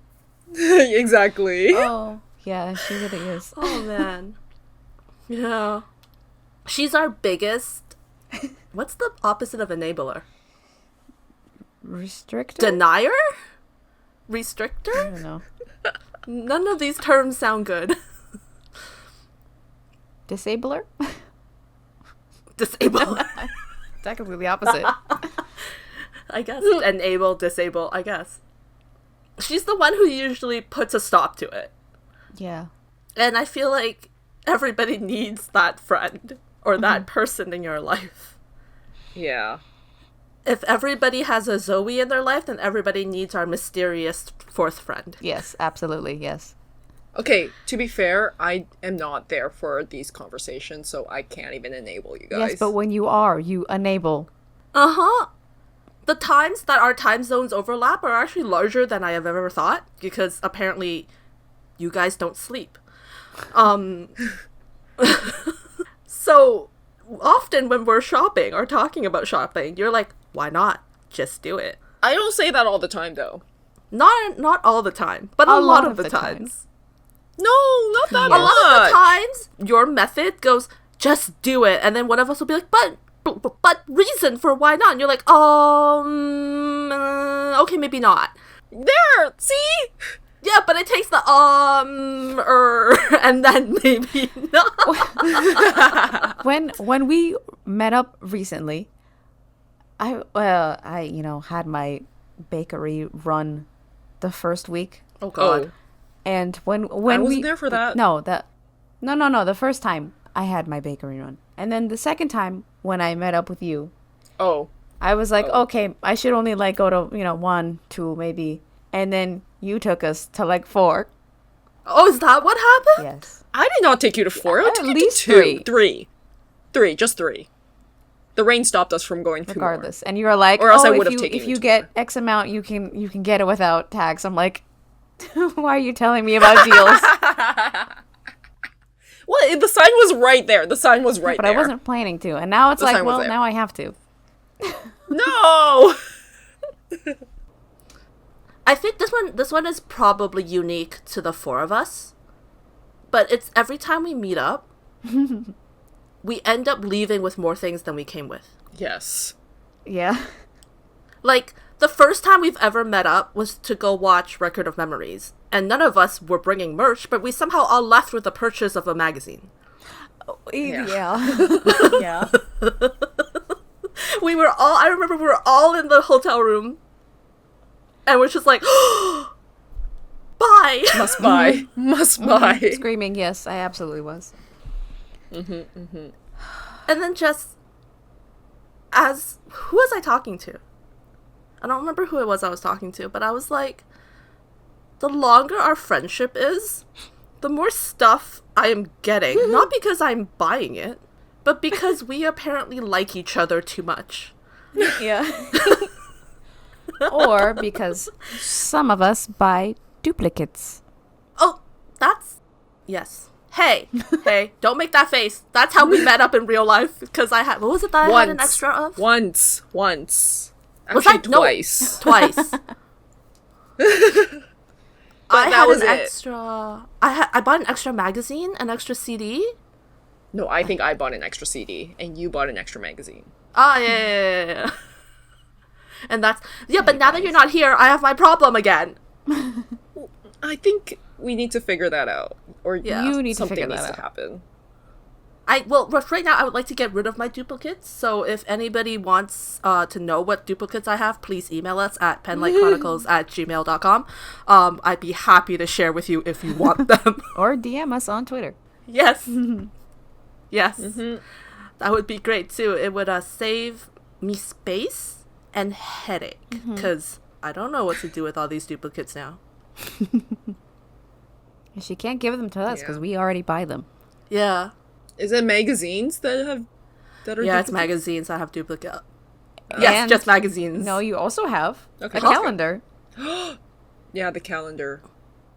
S3: Exactly.
S1: Oh, yeah, she really is.
S2: Oh, man. Yeah. She's our biggest... What's the opposite of enabler?
S1: Restrictor?
S2: Denier?
S1: I
S2: Restrictor?
S1: don't know.
S2: None of these terms sound good.
S1: Disabler?
S2: Disable.
S1: Technically the opposite.
S2: I guess. Enable, disable, I guess. She's the one who usually puts a stop to it.
S1: Yeah.
S2: And I feel like everybody needs that friend or that person in your life.
S3: Yeah.
S2: If everybody has a Zoe in their life, then everybody needs our mysterious fourth friend.
S1: Yes, absolutely, yes.
S3: Okay, to be fair, I am not there for these conversations, so I can't even enable you guys.
S1: Yes, but when you are, you enable.
S2: Uh-huh. The times that our time zones overlap are actually larger than I have ever thought, because apparently you guys don't sleep. So often when we're shopping or talking about shopping, you're like, why not? Just do it.
S3: I don't say that all the time, though.
S2: Not all the time, but a lot of the times.
S3: No, not that
S1: Yes.
S2: A lot of the
S3: much.
S2: times, your method goes, just do it. And then one of us will be like, but reason for why not? And you're like, okay, maybe not.
S3: There, see?
S2: Yeah, but it takes the, and then maybe not.
S1: When we met up recently, I had my bakery run the first week.
S2: Oh, God.
S3: Oh,
S1: And when
S3: I
S1: we
S3: wasn't there for that.
S1: No, the first time I had my bakery run. And then the second time when I met up with you,
S3: Oh.
S1: I was like,
S3: Oh.
S1: okay, I should only go to, 1, 2 maybe. And then you took us to 4.
S2: Oh, is that what happened?
S1: Yes.
S3: I did not take you to 4. I
S1: At
S3: took you
S1: least
S3: to 2. 3. 3, just 3. The rain stopped us from going 2 more.
S1: Regardless. And you were like,
S3: Or else I
S1: if
S3: would've
S1: you,
S3: taken
S1: if
S3: you
S1: you
S3: to
S1: get X amount, you can get it without tax. I'm like, why are you telling me about deals?
S3: Well, the sign was right there. The sign was right
S1: But
S3: there.
S1: I wasn't planning to. And now it's
S3: The
S1: like,
S3: sign was
S1: well,
S3: there.
S1: now I have to.
S3: No!
S2: I think this one is probably unique to the four of us. But it's every time we meet up, we end up leaving with more things than we came with.
S3: Yes.
S1: Yeah.
S2: Like, the first time we've ever met up was to go watch Record of Memories. And none of us were bringing merch, but we somehow all left with the purchase of a magazine.
S1: Yeah. Yeah.
S2: I remember we were all in the hotel room. And we're just like, buy!
S3: Must buy. Must buy.
S1: Screaming, yes, I absolutely was.
S2: And then just, who was I talking to? I don't remember who it was I was talking to, but I was like, the longer our friendship is, the more stuff I am getting. Not because I'm buying it, but because we apparently like each other too much.
S1: Yeah. Or because some of us buy duplicates.
S2: Oh, yes. Hey, don't make that face. That's how we met up in real life. Because what was it that I had an extra of?
S3: Once.
S2: Was
S3: Actually,
S2: I?
S3: twice.
S2: No, twice. I
S3: that
S2: had
S3: was
S2: an
S3: it.
S2: extra. I bought an extra magazine, an extra CD.
S3: No, I think I bought an extra CD, and you bought an extra magazine.
S2: Ah, yeah. And that's but now that you're not here, I have my problem again.
S3: I think we need to figure that out, or
S1: You need to
S3: something
S1: figure
S3: needs
S1: that
S3: to
S1: out.
S3: happen.
S2: Right now I would like to get rid of my duplicates. So if anybody wants to know what duplicates I have, please email us at penlightchronicles@gmail.com. I'd be happy to share with you if you want them.
S1: Or DM us on Twitter.
S2: Yes. Yes. That would be great too. It would save me space and headache, because I don't know what to do with all these duplicates now.
S1: And she can't give them to us because
S3: Yeah.
S1: we already buy them.
S2: Yeah.
S3: Is it magazines that are
S2: Yeah, it's
S3: duplicates?
S2: magazines that have duplicate. Yes,
S1: And-
S2: just magazines.
S1: No, you also have
S3: Okay.
S1: a calendar
S3: Yeah, the calendar.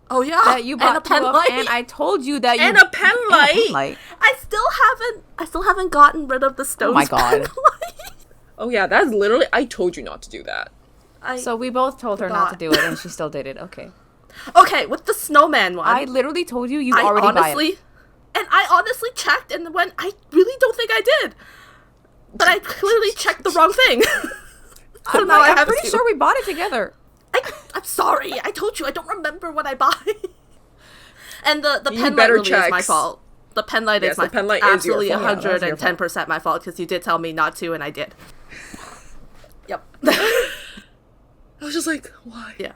S2: Oh yeah.
S1: that you bought
S2: and a pen
S1: two of,
S2: light.
S1: and I told you that you
S3: And a pen
S1: and a
S3: light.
S1: pen light.
S2: I still haven't gotten rid of the stones.
S1: Oh my God.
S2: pen light.
S3: Oh yeah, that's literally. I told you not to do that.
S1: So we both told her not to do it, and she still did it. Okay.
S2: Okay, with the snowman one.
S1: I literally told you you
S2: I
S1: already
S2: honestly, and I honestly checked and went, I really don't think I did. But I clearly checked the wrong thing. So now I
S1: I'm
S2: have
S1: pretty
S2: to.
S1: sure we bought it together.
S2: I'm sorry. I told you I don't remember what I buy. And the
S3: You
S2: pen light
S3: better
S2: really is my
S3: checks.
S2: fault. The pen light
S3: Yes,
S2: is my
S3: the pen light is your
S2: absolutely
S3: fault. Yeah, that's your
S2: 110% my fault, because you did tell me not to and I did. Yep.
S3: I was just like, why?
S2: Yeah.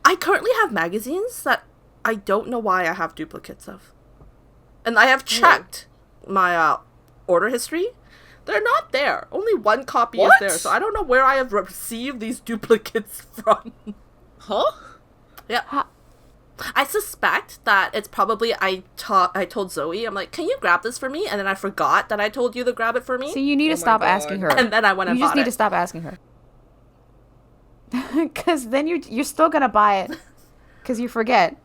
S2: I currently have magazines that I don't know why I have duplicates of. And I have checked my order history. They're not there. Only one copy
S3: What?
S2: is there. So I don't know where I have received these duplicates from.
S3: Huh?
S2: Yeah. I suspect that it's probably I told Zoe, I'm like, can you grab this for me? And then I forgot that I told you to grab it for me.
S1: So you need
S3: Oh
S1: to
S3: my
S1: stop
S3: God.
S1: asking her.
S2: And then I went and
S1: You just
S2: bought
S1: need
S2: it.
S1: to stop asking her. Because then you're still gonna buy it. Because you forget.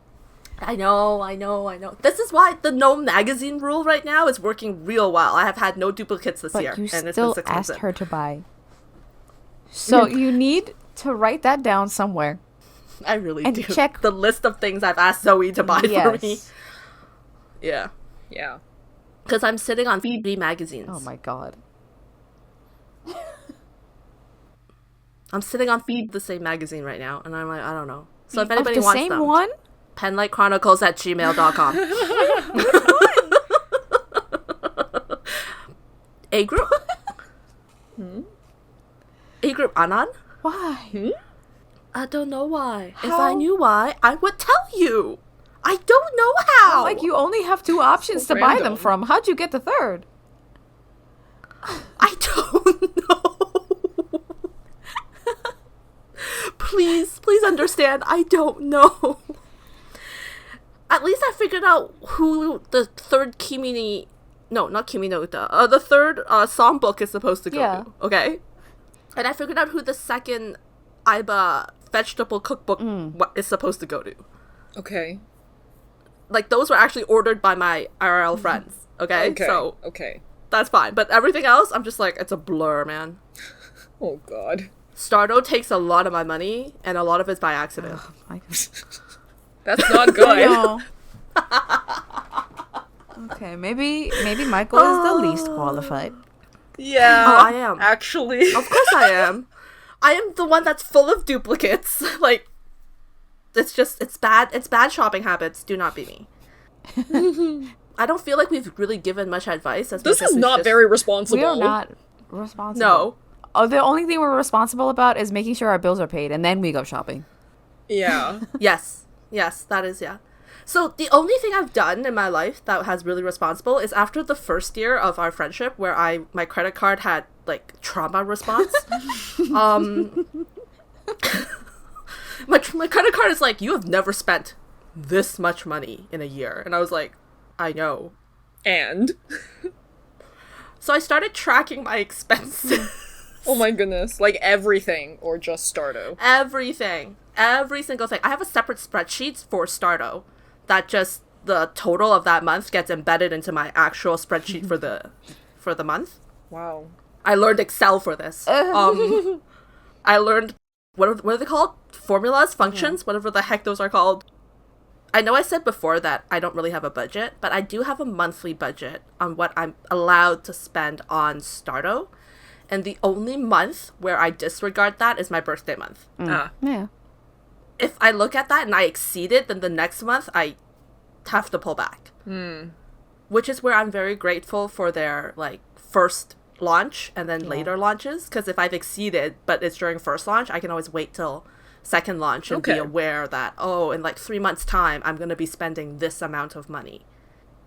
S2: I know. This is why the no magazine rule right now is working real well. I have had no duplicates this
S1: But
S2: year.
S1: you
S2: And it's been
S1: still
S2: 6
S1: asked
S2: months.
S1: her to buy. So you need to write that down somewhere.
S2: I really
S1: and
S2: do.
S1: check-
S2: the list of things I've asked Zoe to buy for me.
S1: Yes.
S2: Yeah.
S3: Yeah.
S2: Because I'm sitting on Phoebe magazines.
S1: Oh my God.
S2: I'm sitting on Feed the Same magazine right now, and I'm like, I don't know. So if
S1: Of
S2: anybody
S1: the
S2: wants
S1: same
S2: them,
S1: one?
S2: penlightchronicles@gmail.com. A group? A group Anan?
S1: Why?
S2: I don't know why. If
S1: How?
S2: I knew why, I would tell you. I don't know how.
S1: Like you only have two options
S3: So
S1: to buy them
S3: random.
S1: from. How'd you get the third?
S2: I don't know. Please understand. I don't know. At least I figured out who the third the third songbook is supposed to go
S1: Yeah.
S2: to. Okay, and I figured out who the second Iba vegetable cookbook is supposed to go to.
S3: Okay.
S2: Like those were actually ordered by my IRL friends. Okay,
S3: Okay.
S2: so
S3: Okay.
S2: that's fine. But everything else, I'm just like, it's a blur, man.
S3: Oh God.
S2: Stardo takes a lot of my money, and a lot of it's by accident.
S1: Oh my God.
S3: That's not
S1: I
S3: good.
S1: know. Okay, maybe Michael is the least qualified.
S3: Yeah.
S2: Oh, I am.
S3: Actually.
S2: Of course I am. I am the one that's full of duplicates. Like, it's bad. It's bad shopping habits. Do not be me. I don't feel like we've really given much advice.
S3: This is not very responsible.
S1: We are not responsible.
S2: No.
S1: Oh, the only thing we're responsible about is making sure our bills are paid, and then we go shopping.
S3: Yeah.
S2: Yes, that is, yeah. So the only thing I've done in my life that has really responsible is after the first year of our friendship, where my credit card had like trauma response. My credit card is like, you have never spent this much money in a year, and I was like, I know.
S3: And
S2: So I started tracking my expenses.
S3: oh my goodness, like everything or just Stardo?
S2: Everything. Every single thing. I have a separate spreadsheet for Stardo that just the total of that month gets embedded into my actual spreadsheet for the month.
S3: Wow.
S2: I learned Excel for this. I learned what are they called? Formulas, functions, whatever the heck those are called. I know I said before that I don't really have a budget, but I do have a monthly budget on what I'm allowed to spend on Stardo. And the only month where I disregard that is my birthday month.
S1: Yeah.
S2: If I look at that and I exceed it, then the next month I have to pull back. Which is where I'm very grateful for their like first launch and then later launches. Because if I've exceeded, but it's during first launch, I can always wait till second launch and be aware that, oh, in like 3 months' time, I'm going to be spending this amount of money.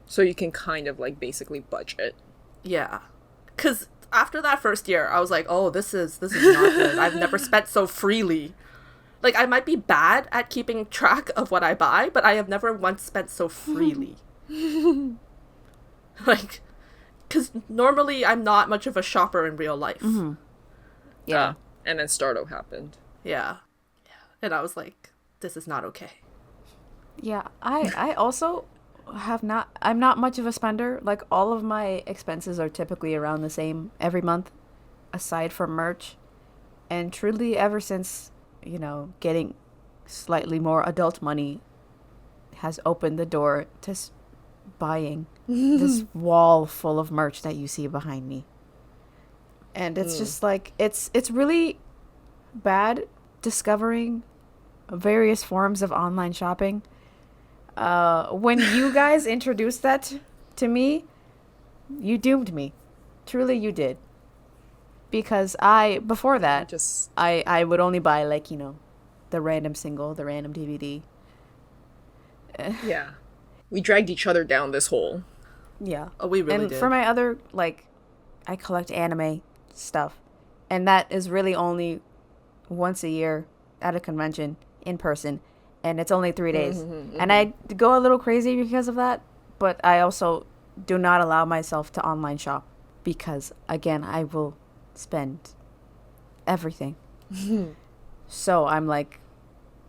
S3: So you can kind of like basically budget.
S2: Yeah. Because after that first year, I was like, oh, this is not good. I've never spent so freely. Like, I might be bad at keeping track of what I buy, but I have never once spent so freely. Like, because normally I'm not much of a shopper in real life.
S1: Yeah.
S3: And then Stardo happened.
S2: Yeah. And I was like, this is not okay.
S1: Yeah, I also I'm not much of a spender. Like, all of my expenses are typically around the same every month, aside from merch. And truly, ever since, getting slightly more adult money has opened the door to buying this wall full of merch that you see behind me. And it's just like, it's really bad discovering various forms of online shopping. When you guys introduced that to me, you doomed me. Truly, you did. Because before that, I would only buy, like, the random single, the random DVD.
S3: Yeah. We dragged each other down this hole.
S1: Yeah.
S2: Oh, we really
S1: and
S2: did.
S1: For my other, like, I collect anime stuff. And that is really only once a year at a convention in person. And it's only 3 days. And I go a little crazy because of that. But I also do not allow myself to online shop. Because, again, I will spend everything. So I'm like,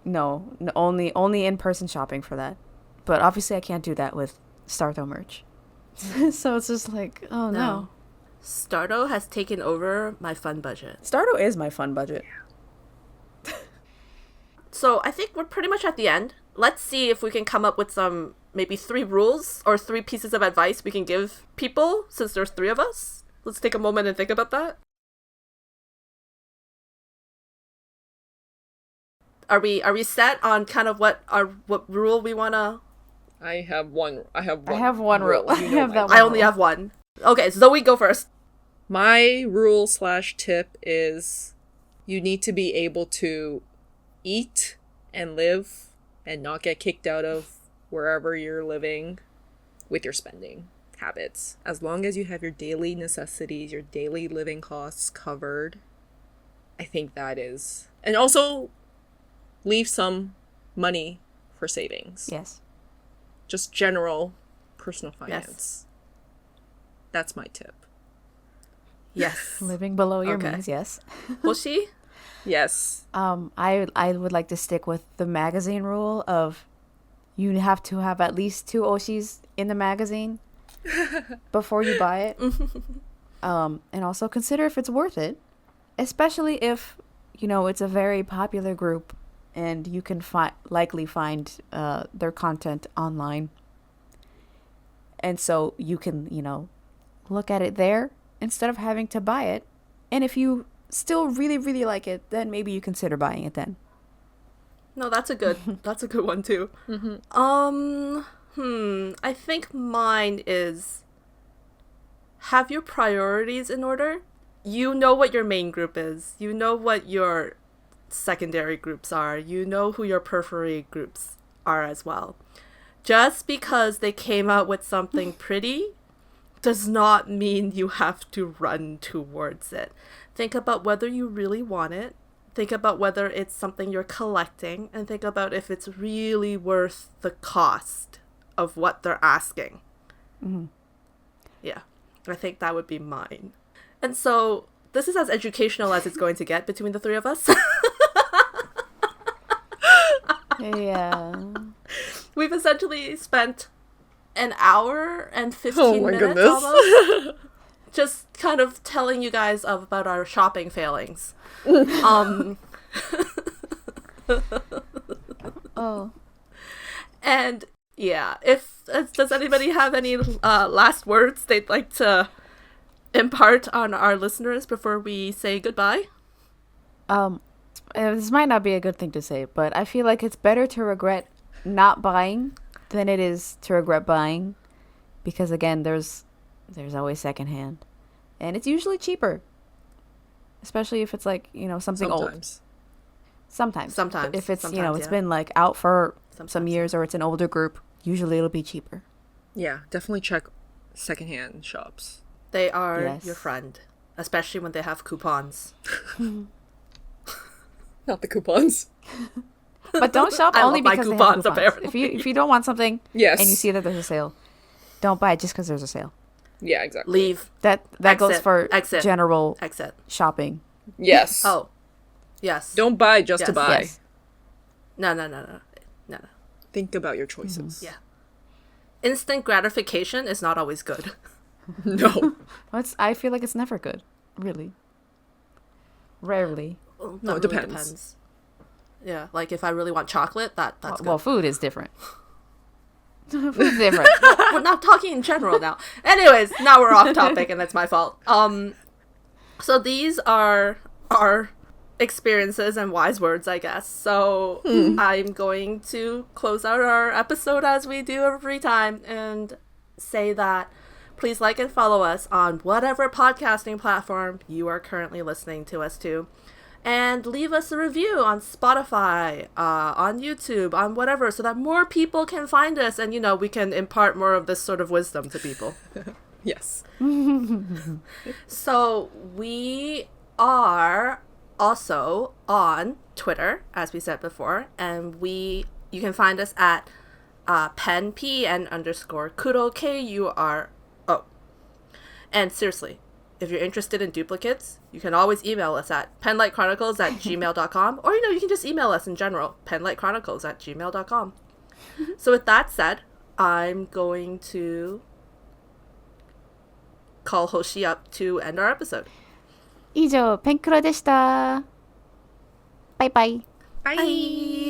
S1: no, only in-person shopping for that. But obviously I can't do that with Stardo merch. So it's just like, oh no.
S2: Stardo has taken over my fun budget.
S1: Stardo is my fun budget.
S2: So I think we're pretty much at the end. Let's see if we can come up with some, maybe 3 rules or 3 pieces of advice we can give people, since there's 3 of us. Let's take a moment and think about that. Are we set on kind of what rule we want to...
S3: I have one
S1: I have one rule. I have that one.
S2: I only have one. Okay, so Zoe, go first.
S3: My rule/tip is you need to be able to eat and live and not get kicked out of wherever you're living with your spending habits. As long as you have your daily necessities, your daily living costs covered, I think that is. And also leave some money for savings.
S1: Yes.
S3: Just general personal finance.
S2: Yes.
S3: That's my tip.
S2: Yes.
S1: Living below your
S2: Okay.
S1: means, yes.
S2: Hoshi?
S3: Yes.
S1: I would like to stick with the magazine rule of you have to have at least 2 Oshis in the magazine before you buy it. And also consider if it's worth it. Especially if, it's a very popular group, and you can likely find their content online. And so you can, look at it there instead of having to buy it. And if you still really, really like it, then maybe you consider buying it then.
S2: No, that's a good one too. I think mine is have your priorities in order. You know what your main group is. You know what your secondary groups are. You know who your periphery groups are as well. Just because they came out with something pretty does not mean you have to run towards it. Think about whether you really want it. Think about whether it's something you're collecting, and think about if it's really worth the cost of what they're asking.
S1: Mm-hmm.
S2: Yeah, I think that would be mine. And so this is as educational as it's going to get between the three of us.
S1: Yeah.
S2: We've essentially spent an hour and 15 minutes
S3: goodness.
S2: almost just kind of telling you guys about our shopping failings.
S1: Oh.
S2: And yeah, does anybody have any last words they'd like to impart on our listeners before we say goodbye?
S1: This might not be a good thing to say, but I feel like it's better to regret not buying than it is to regret buying, because again, there's always secondhand, and it's usually cheaper, especially if it's like something old. Sometimes if it's it's been like out for some years, or it's an older group, usually it'll be cheaper.
S3: Yeah, definitely check secondhand shops.
S2: They are
S1: Yes.
S2: your friend, especially when they have coupons.
S3: Not the coupons.
S1: But don't shop
S2: I
S1: only
S2: love my
S1: because they have
S2: coupons,
S1: coupons.
S2: apparently.
S1: If you don't want something,
S3: Yes.
S1: and you see that there's a sale, don't buy it just because there's a sale.
S3: Yeah, exactly.
S2: Leave.
S1: That goes
S2: Exit.
S1: for
S2: Exit.
S1: general
S2: Exit.
S1: shopping.
S3: Yes.
S2: Oh, yes.
S3: Don't buy just to
S2: Yes.
S3: buy.
S1: Yes.
S2: No.
S3: Think about your choices.
S2: Yeah. Instant gratification is not always good.
S3: No.
S1: I feel like it's never good, really. Rarely.
S3: No, it
S2: really
S3: depends.
S2: Yeah, like if I really want chocolate, that's good.
S1: Well, food is different. Food's different.
S2: We're not talking in general now. Anyways, now we're off topic, and that's my fault. So these are our experiences and wise words, I guess. So I'm going to close out our episode as we do every time and say that please like and follow us on whatever podcasting platform you are currently listening to us to. And leave us a review on Spotify, on YouTube, on whatever, so that more people can find us and, we can impart more of this sort of wisdom to people.
S3: Yes.
S2: So we are also on Twitter, as we said before, and you can find us at pen_kuro KURO. And seriously, if you're interested in duplicates, you can always email us at penlightchronicles@gmail.com, or you can just email us in general, penlightchronicles@gmail.com. So with that said, I'm going to call Hoshi up to end our episode.
S1: 以上、ペンクロでした。バイバイ。
S2: Bye.